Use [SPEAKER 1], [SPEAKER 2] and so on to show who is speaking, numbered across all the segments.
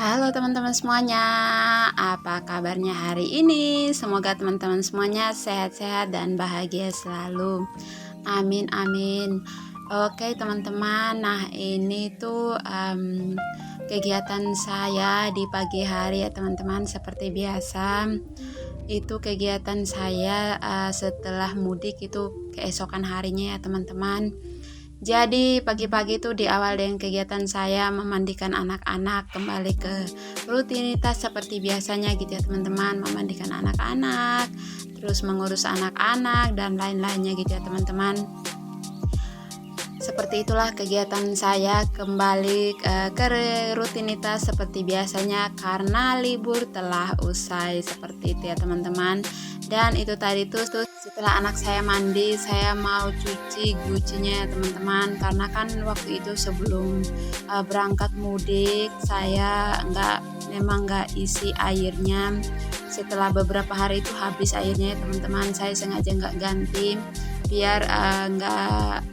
[SPEAKER 1] Halo teman-teman semuanya, apa kabarnya hari ini? Semoga teman-teman semuanya sehat-sehat dan bahagia selalu. Amin, amin. Oke teman-teman, nah ini tuh kegiatan saya di pagi hari ya teman-teman. Seperti biasa, itu kegiatan saya setelah mudik itu keesokan harinya ya teman-teman. Jadi pagi-pagi itu diawal dengan kegiatan saya memandikan anak-anak, kembali ke rutinitas seperti biasanya gitu ya teman-teman, memandikan anak-anak, terus mengurus anak-anak dan lain-lainnya gitu ya teman-teman. Seperti itulah kegiatan saya kembali ke rutinitas seperti biasanya karena libur telah usai, seperti itu ya teman-teman. Dan itu tadi tuh setelah anak saya mandi, saya mau cuci gucinya ya teman-teman, karena kan waktu itu sebelum berangkat mudik saya memang nggak isi airnya. Setelah beberapa hari itu habis airnya ya teman-teman, saya sengaja nggak ganti biar nggak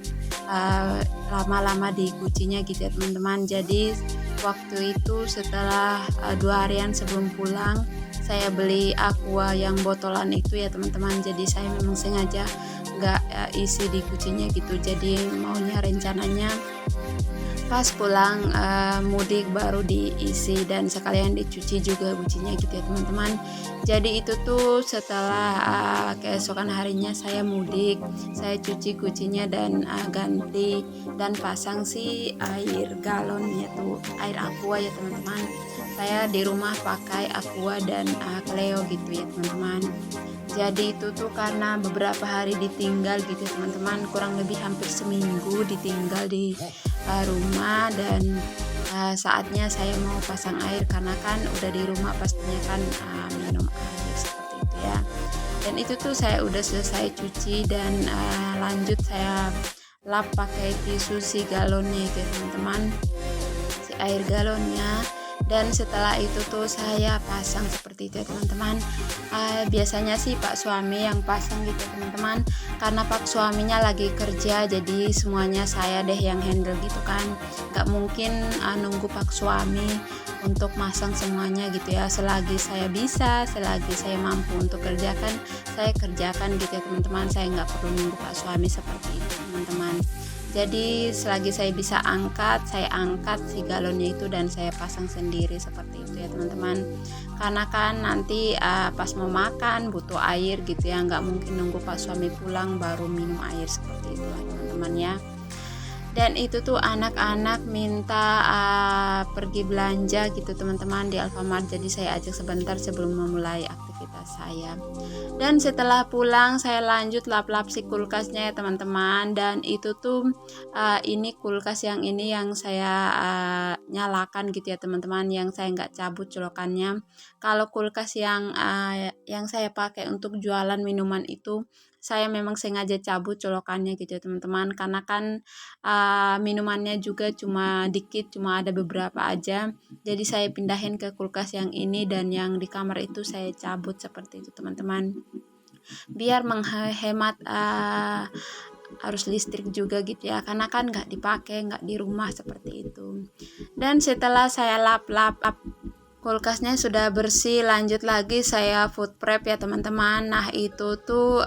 [SPEAKER 1] lama-lama di kucinya gitu ya teman-teman. Jadi waktu itu setelah 2 harian sebelum pulang, saya beli aqua yang botolan itu ya teman-teman. Jadi saya memang sengaja nggak isi di kucinya gitu. Jadi maunya rencananya pas pulang mudik baru diisi dan sekalian dicuci juga kucinya gitu ya teman-teman. Jadi itu tuh setelah keesokan harinya saya mudik, saya cuci kucinya dan ganti dan pasang si air galonnya tuh, air aqua ya teman-teman. Saya di rumah pakai aqua dan Cleo gitu ya teman-teman. Jadi itu tuh karena beberapa hari ditinggal gitu ya teman-teman, kurang lebih hampir seminggu ditinggal di rumah, dan saatnya saya mau pasang air karena kan udah di rumah pastinya kan minum air seperti itu ya. Dan itu tuh saya udah selesai cuci dan lanjut saya lap pakai tisu si galonnya itu ya teman-teman, si air galonnya. Dan setelah itu tuh saya pasang seperti itu ya teman-teman. Biasanya sih Pak suami yang pasang gitu ya teman-teman, karena Pak suaminya lagi kerja, jadi semuanya saya deh yang handle gitu kan. Gak mungkin nunggu Pak suami untuk masang semuanya gitu ya. Selagi saya bisa, selagi saya mampu untuk kerjakan, saya kerjakan gitu ya teman-teman. Saya nggak perlu nunggu Pak suami seperti itu teman-teman. Jadi selagi saya bisa angkat, saya angkat si galonnya itu dan saya pasang sendiri seperti itu ya teman-teman. Karena kan nanti pas mau makan butuh air gitu ya, nggak mungkin nunggu Pak suami pulang baru minum air, seperti itulah teman-teman ya. Dan itu tuh anak-anak minta pergi belanja gitu teman-teman di Alfamart, jadi saya ajak sebentar sebelum memulai aktivitas saya. Dan setelah pulang saya lanjut lap-lap si kulkasnya ya teman-teman. Dan itu tuh ini kulkas yang ini yang saya nyalakan gitu ya teman-teman, yang saya nggak cabut colokannya. Kalau kulkas yang saya pakai untuk jualan minuman itu, saya memang sengaja cabut colokannya gitu ya teman-teman, karena kan minumannya juga cuma dikit, cuma ada beberapa aja. Jadi saya pindahin ke kulkas yang ini, dan yang di kamar itu saya cabut seperti itu teman-teman, biar menghemat arus listrik juga gitu ya, karena kan nggak dipakai, nggak di rumah seperti itu. Dan setelah saya lap-lap kulkasnya sudah bersih, lanjut lagi saya food prep ya teman-teman. Nah itu tuh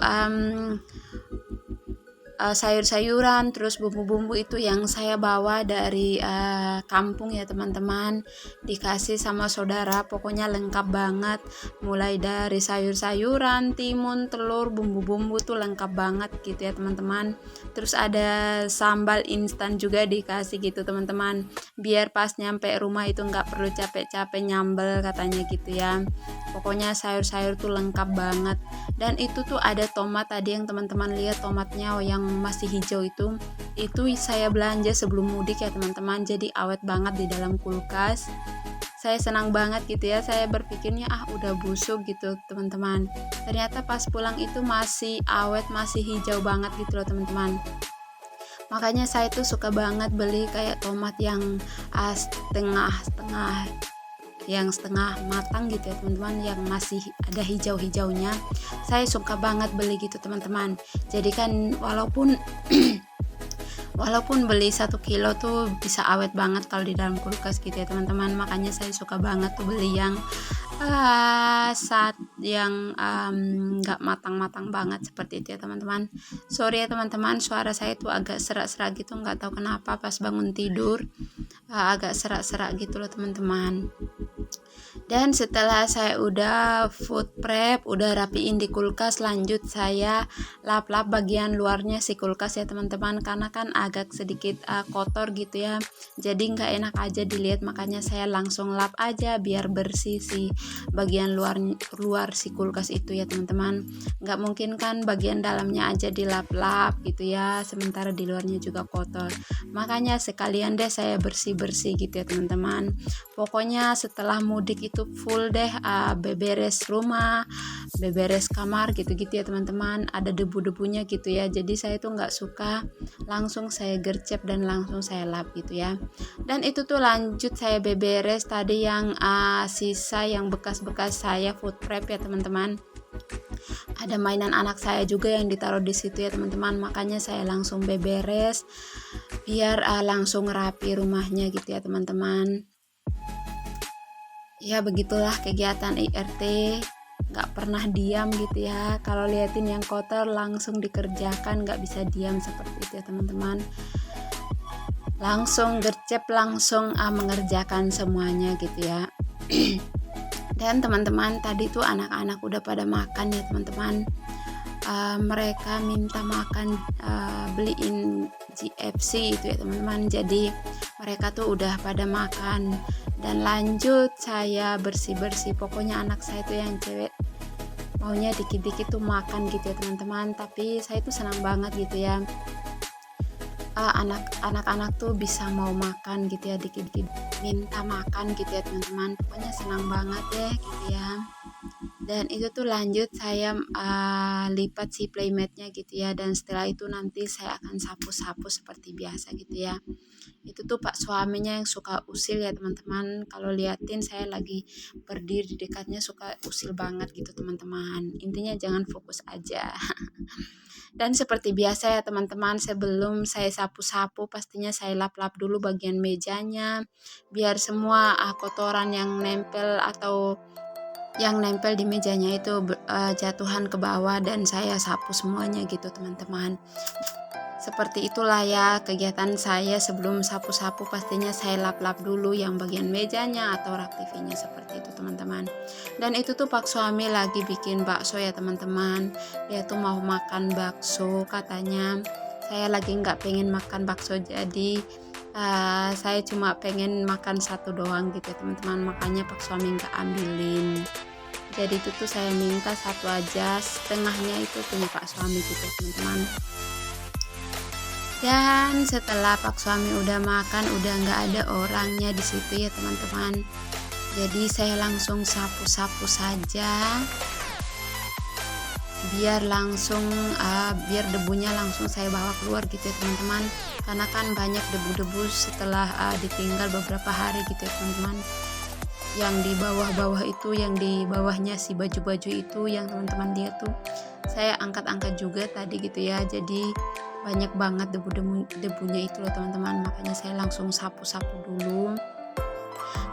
[SPEAKER 1] sayur-sayuran terus bumbu-bumbu itu yang saya bawa dari kampung ya teman-teman, dikasih sama saudara, pokoknya lengkap banget, mulai dari sayur-sayuran, timun, telur, bumbu-bumbu tuh lengkap banget gitu ya teman-teman. Terus ada sambal instan juga dikasih gitu teman-teman, biar pas nyampe rumah itu nggak perlu capek-capek nyambel katanya gitu ya. Pokoknya sayur-sayur tuh lengkap banget. Dan itu tuh ada tomat tadi yang teman-teman lihat, tomatnya yang masih hijau itu saya belanja sebelum mudik ya teman-teman, jadi awet banget di dalam kulkas. Saya senang banget gitu ya, saya berpikirnya udah busuk gitu teman-teman, ternyata pas pulang itu masih awet, masih hijau banget gitu loh teman-teman. Makanya saya tuh suka banget beli kayak tomat yang setengah matang gitu ya teman-teman, yang masih ada hijau-hijaunya. Saya suka banget beli gitu teman-teman. Jadi kan walaupun Walaupun beli 1 kilo tuh bisa awet banget kalau di dalam kulkas gitu ya teman-teman. Makanya saya suka banget tuh beli yang saat yang nggak matang-matang banget seperti itu ya teman-teman. Sorry ya teman-teman, suara saya tuh agak serak-serak gitu, nggak tahu kenapa pas bangun tidur agak serak-serak gitu loh teman-teman. Dan setelah saya udah food prep, udah rapiin di kulkas, lanjut saya lap-lap bagian luarnya si kulkas ya teman-teman, karena kan agak sedikit kotor gitu ya, jadi nggak enak aja dilihat, makanya saya langsung lap aja biar bersih si bagian luar si kulkas itu ya teman-teman. Nggak mungkin kan bagian dalamnya aja dilap-lap gitu ya, sementara di luarnya juga kotor, makanya sekalian deh saya bersih-bersih gitu ya teman-teman. Pokoknya setelah mudik itu full deh beberes rumah, beberes kamar gitu-gitu ya teman-teman, ada debu-debunya gitu ya, jadi saya tuh nggak suka, langsung saya gercep dan langsung saya lap gitu ya. Dan itu tuh lanjut saya beberes tadi yang sisa yang bekas-bekas saya food prep ya teman-teman. Ada mainan anak saya juga yang ditaruh di situ ya teman-teman, makanya saya langsung beberes biar langsung rapi rumahnya gitu ya teman-teman. Ya begitulah kegiatan IRT, nggak pernah diam gitu ya, kalau liatin yang kotor langsung dikerjakan, nggak bisa diam seperti itu ya teman-teman, langsung gercep, langsung mengerjakan semuanya gitu ya. Dan teman-teman tadi tuh anak-anak udah pada makan ya teman-teman. Mereka minta makan beliin GFC itu ya teman-teman, jadi mereka tuh udah pada makan. Dan lanjut saya bersih-bersih, pokoknya anak saya tuh yang cewek maunya dikit-dikit tuh makan gitu ya teman-teman, tapi saya tuh senang banget gitu ya, anak-anak tuh bisa mau makan gitu ya, dikit-dikit minta makan gitu ya teman-teman, pokoknya senang banget deh gitu ya. Dan itu tuh lanjut saya lipat si playmatnya gitu ya, dan setelah itu nanti saya akan sapu-sapu seperti biasa gitu ya. Itu tuh pak suaminya yang suka usil ya teman-teman, kalau liatin saya lagi berdiri di dekatnya suka usil banget gitu teman-teman, intinya jangan fokus aja. Dan seperti biasa ya teman-teman, sebelum saya sapu-sapu pastinya saya lap-lap dulu bagian mejanya biar semua kotoran yang nempel atau yang nempel di mejanya itu jatuhan ke bawah, dan saya sapu semuanya gitu teman-teman. Seperti itulah ya kegiatan saya, sebelum sapu-sapu pastinya saya lap-lap dulu yang bagian mejanya atau rak TV-nya seperti itu teman-teman. Dan itu tuh pak suami lagi bikin bakso ya teman-teman, dia tuh mau makan bakso katanya. Saya lagi nggak pengen makan bakso, jadi saya cuma pengen makan satu doang gitu ya teman-teman, makanya pak suami nggak ambilin. Jadi itu tuh saya minta satu aja, setengahnya itu punya pak suami gitu ya teman-teman. Dan setelah pak suami udah makan, udah nggak ada orangnya di situ ya teman-teman, jadi saya langsung sapu-sapu saja biar langsung biar debunya langsung saya bawa keluar gitu ya teman-teman, karena kan banyak debu-debu setelah ditinggal beberapa hari gitu ya teman-teman, yang di bawah-bawah itu, yang di bawahnya si baju-baju itu yang teman-teman lihat tuh saya angkat-angkat juga tadi gitu ya, jadi banyak banget debunya itu loh teman-teman, makanya saya langsung sapu-sapu dulu.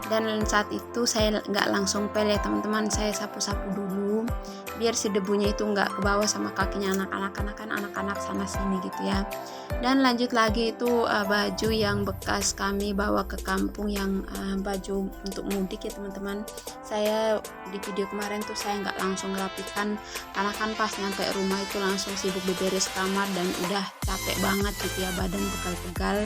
[SPEAKER 1] Dan saat itu saya nggak langsung pel ya teman-teman, saya sapu-sapu dulu biar si debunya itu nggak ke bawah sama kakinya anak-anak sana sini gitu ya. Dan lanjut lagi itu baju yang bekas kami bawa ke kampung, yang baju untuk mudik ya teman-teman. Saya di video kemarin tuh saya nggak langsung rapikan, karena kan pas nyampe rumah itu langsung sibuk beberes kamar dan udah capek banget gitu ya, badan pegal-pegal.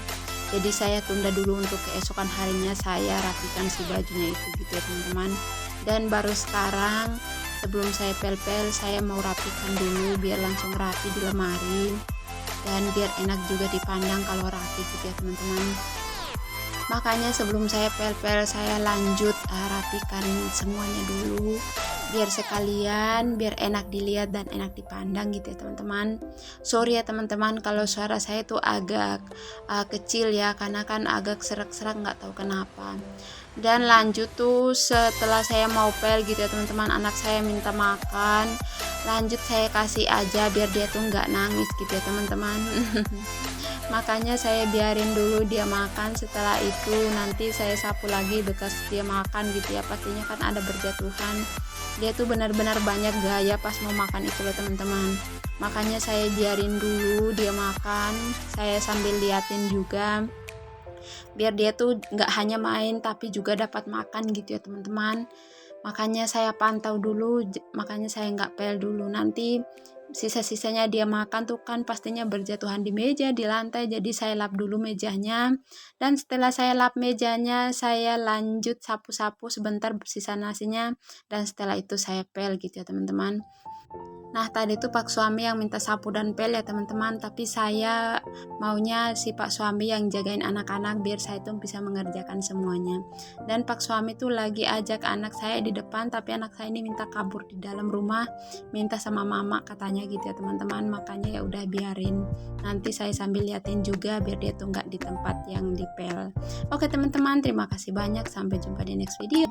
[SPEAKER 1] Jadi saya tunda dulu untuk keesokan harinya saya rapikan si bajunya itu gitu ya teman-teman. Dan baru sekarang sebelum saya pel-pel, saya mau rapikan dulu biar langsung rapi di lemari, dan biar enak juga dipandang kalau rapi gitu ya teman-teman. Makanya sebelum saya pel-pel, saya lanjut rapikan semuanya dulu biar sekalian, biar enak dilihat dan enak dipandang gitu ya teman-teman. Sorry ya teman-teman kalau suara saya tuh agak kecil ya, karena kan agak serak-serak nggak tahu kenapa. Dan lanjut tuh setelah saya mau pel gitu ya teman-teman, anak saya minta makan, lanjut saya kasih aja biar dia tuh nggak nangis gitu ya teman-teman. Makanya saya biarin dulu dia makan. Setelah itu nanti saya sapu lagi bekas dia makan gitu ya, pastinya kan ada berjatuhan. Dia tuh benar-benar banyak gaya pas mau makan itu loh teman-teman. Makanya saya biarin dulu dia makan, saya sambil liatin juga biar dia tuh nggak hanya main tapi juga dapat makan gitu ya teman-teman. Makanya saya pantau dulu, makanya saya nggak pel dulu. Nanti sisa-sisanya dia makan tuh kan pastinya berjatuhan di meja, di lantai. Jadi saya lap dulu mejanya, dan setelah saya lap mejanya saya lanjut sapu-sapu sebentar sisa nasinya, dan setelah itu saya pel gitu ya teman-teman. Nah tadi tuh Pak suami yang minta sapu dan pel ya teman-teman, tapi saya maunya si Pak suami yang jagain anak-anak biar saya tuh bisa mengerjakan semuanya. Dan Pak suami tuh lagi ajak anak saya di depan, tapi anak saya ini minta kabur di dalam rumah, minta sama mama katanya gitu ya teman-teman. Makanya ya udah biarin, nanti saya sambil liatin juga biar dia tuh nggak di tempat yang dipel. Oke teman-teman, terima kasih banyak, sampai jumpa di next video.